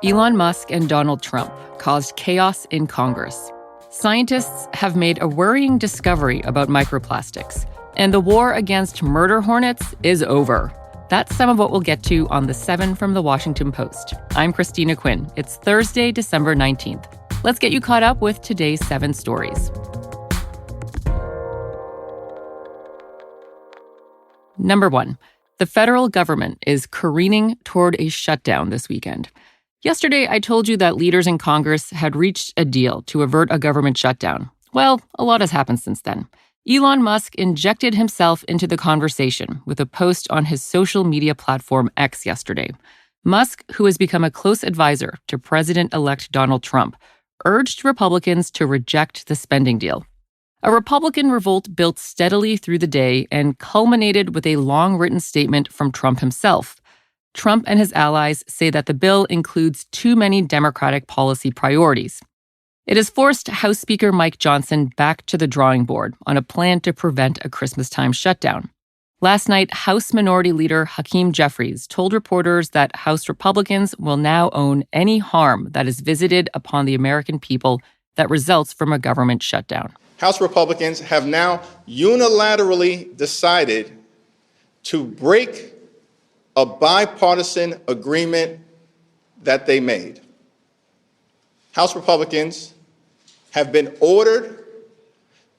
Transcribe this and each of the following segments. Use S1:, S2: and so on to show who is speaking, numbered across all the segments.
S1: Elon Musk and Donald Trump caused chaos in Congress. Scientists have made a worrying discovery about microplastics, and the war against murder hornets is over. That's some of what we'll get to on The 7 from The Washington Post. I'm Christina Quinn. It's Thursday, December 19th. Let's get you caught up with today's 7 stories. Number 1, the federal government is careening toward a shutdown this weekend. Yesterday, I told you that leaders in Congress had reached a deal to avert a government shutdown. Well, a lot has happened since then. Elon Musk injected himself into the conversation with a post on his social media platform X yesterday. Musk, who has become a close advisor to President-elect Donald Trump, urged Republicans to reject the spending deal. A Republican revolt built steadily through the day and culminated with a long-written statement from Trump himself. Trump and his allies say that the bill includes too many Democratic policy priorities. It has forced House Speaker Mike Johnson back to the drawing board on a plan to prevent a Christmas-time shutdown. Last night, House Minority Leader Hakeem Jeffries told reporters that House Republicans will now own any harm that is visited upon the American people that results from a government shutdown.
S2: House Republicans have now unilaterally decided to break a bipartisan agreement that they made. House Republicans have been ordered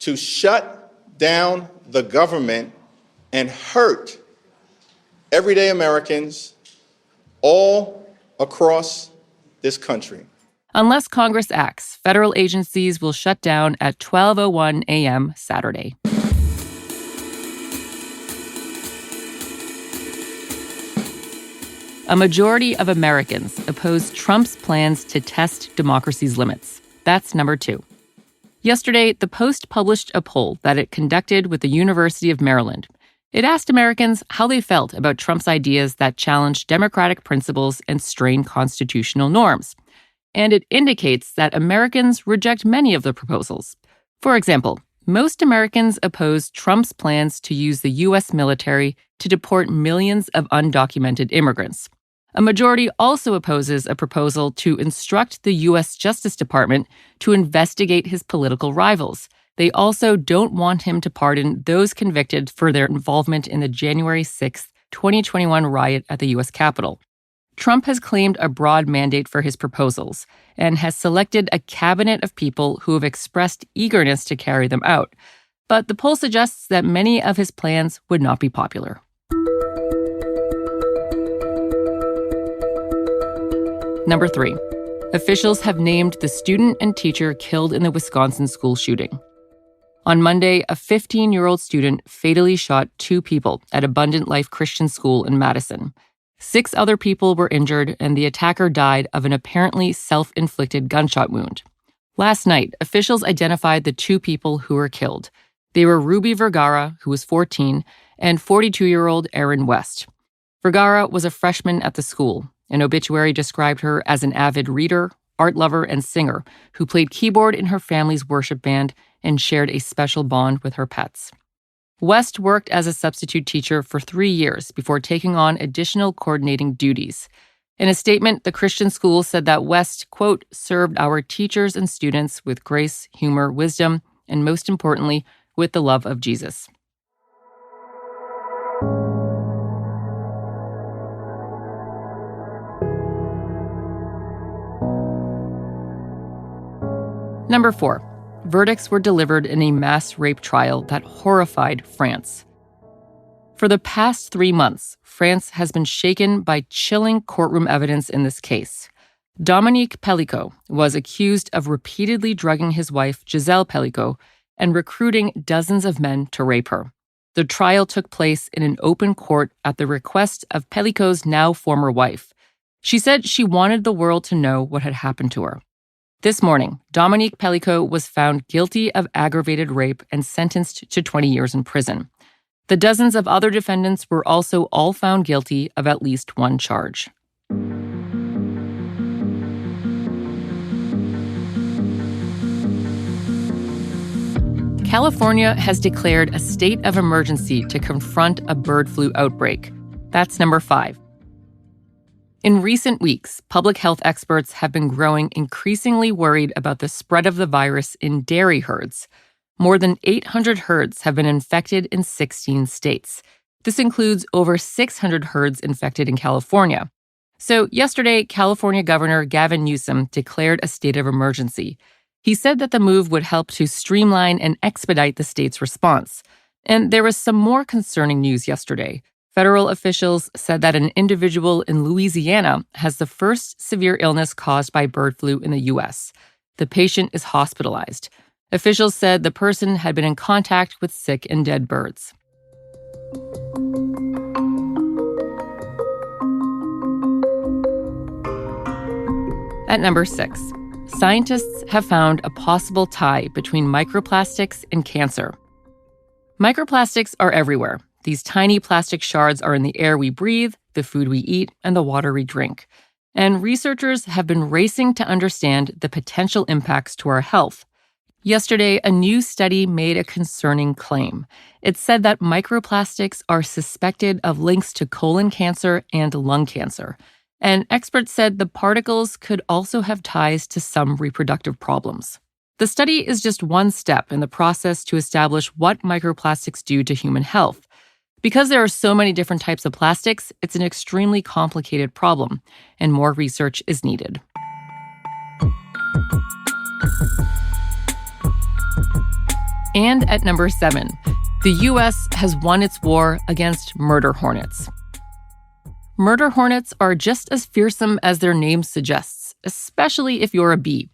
S2: to shut down the government and hurt everyday Americans all across this country.
S1: Unless Congress acts, federal agencies will shut down at 12:01 a.m. Saturday. A majority of Americans oppose Trump's plans to test democracy's limits. That's number 2. Yesterday, the Post published a poll that it conducted with the University of Maryland. It asked Americans how they felt about Trump's ideas that challenge democratic principles and strain constitutional norms. And it indicates that Americans reject many of the proposals. For example, most Americans oppose Trump's plans to use the U.S. military to deport millions of undocumented immigrants. A majority also opposes a proposal to instruct the U.S. Justice Department to investigate his political rivals. They also don't want him to pardon those convicted for their involvement in the January 6, 2021 riot at the U.S. Capitol. Trump has claimed a broad mandate for his proposals and has selected a cabinet of people who have expressed eagerness to carry them out. But the poll suggests that many of his plans would not be popular. Number 3, officials have named the student and teacher killed in the Wisconsin school shooting. On Monday, a 15-year-old student fatally shot 2 people at Abundant Life Christian School in Madison. 6 other people were injured, and the attacker died of an apparently self-inflicted gunshot wound. Last night, officials identified the 2 people who were killed. They were Ruby Vergara, who was 14, and 42-year-old Aaron West. Vergara was a freshman at the school. An obituary described her as an avid reader, art lover, and singer who played keyboard in her family's worship band and shared a special bond with her pets. West worked as a substitute teacher for 3 years before taking on additional coordinating duties. In a statement, the Christian school said that West, quote, served our teachers and students with grace, humor, wisdom, and most importantly, with the love of Jesus. Number 4, verdicts were delivered in a mass rape trial that horrified France. For the past 3 months, France has been shaken by chilling courtroom evidence in this case. Dominique Pelicot was accused of repeatedly drugging his wife, Gisèle Pelicot, and recruiting dozens of men to rape her. The trial took place in an open court at the request of Pelicot's now former wife. She said she wanted the world to know what had happened to her. This morning, Dominique Pelicot was found guilty of aggravated rape and sentenced to 20 years in prison. The dozens of other defendants were also all found guilty of at least one charge. California has declared a state of emergency to confront a bird flu outbreak. That's number 5. In recent weeks, public health experts have been growing increasingly worried about the spread of the virus in dairy herds. More than 800 herds have been infected in 16 states. This includes over 600 herds infected in California. So yesterday, California Governor Gavin Newsom declared a state of emergency. He said that the move would help to streamline and expedite the state's response. And there was some more concerning news yesterday. Federal officials said that an individual in Louisiana has the first severe illness caused by bird flu in the U.S. The patient is hospitalized. Officials said the person had been in contact with sick and dead birds. At number 6, scientists have found a possible tie between microplastics and cancer. Microplastics are everywhere. These tiny plastic shards are in the air we breathe, the food we eat, and the water we drink. And researchers have been racing to understand the potential impacts to our health. Yesterday, a new study made a concerning claim. It said that microplastics are suspected of links to colon cancer and lung cancer. And experts said the particles could also have ties to some reproductive problems. The study is just one step in the process to establish what microplastics do to human health. Because there are so many different types of plastics, it's an extremely complicated problem, and more research is needed. And at number 7, the U.S. has won its war against murder hornets. Murder hornets are just as fearsome as their name suggests, especially if you're a bee.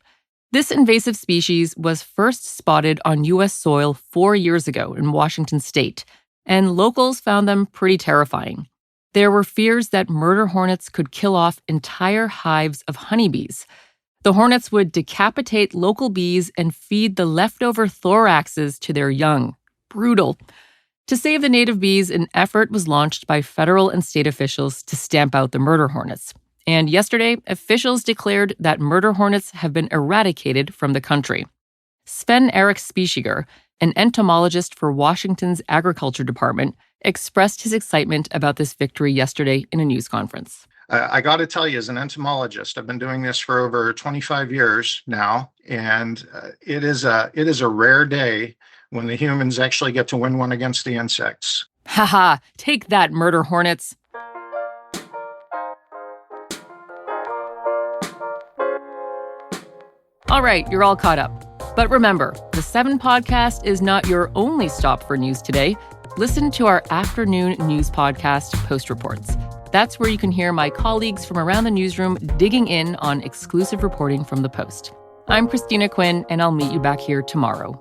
S1: This invasive species was first spotted on U.S. soil 4 years ago in Washington state, and locals found them pretty terrifying. There were fears that murder hornets could kill off entire hives of honeybees. The hornets would decapitate local bees and feed the leftover thoraxes to their young. Brutal. To save the native bees, an effort was launched by federal and state officials to stamp out the murder hornets. And yesterday, officials declared that murder hornets have been eradicated from the country. Sven-Erik Spichiger, an entomologist for Washington's Agriculture Department, expressed his excitement about this victory yesterday in a news conference.
S3: I got to tell you, as an entomologist, I've been doing this for over 25 years now, and it is a rare day when the humans actually get to win one against the insects.
S1: Haha, take that, murder hornets. All right, you're all caught up. But remember, the 7 podcast is not your only stop for news today. Listen to our afternoon news podcast, Post Reports. That's where you can hear my colleagues from around the newsroom digging in on exclusive reporting from the Post. I'm Christina Quinn, and I'll meet you back here tomorrow.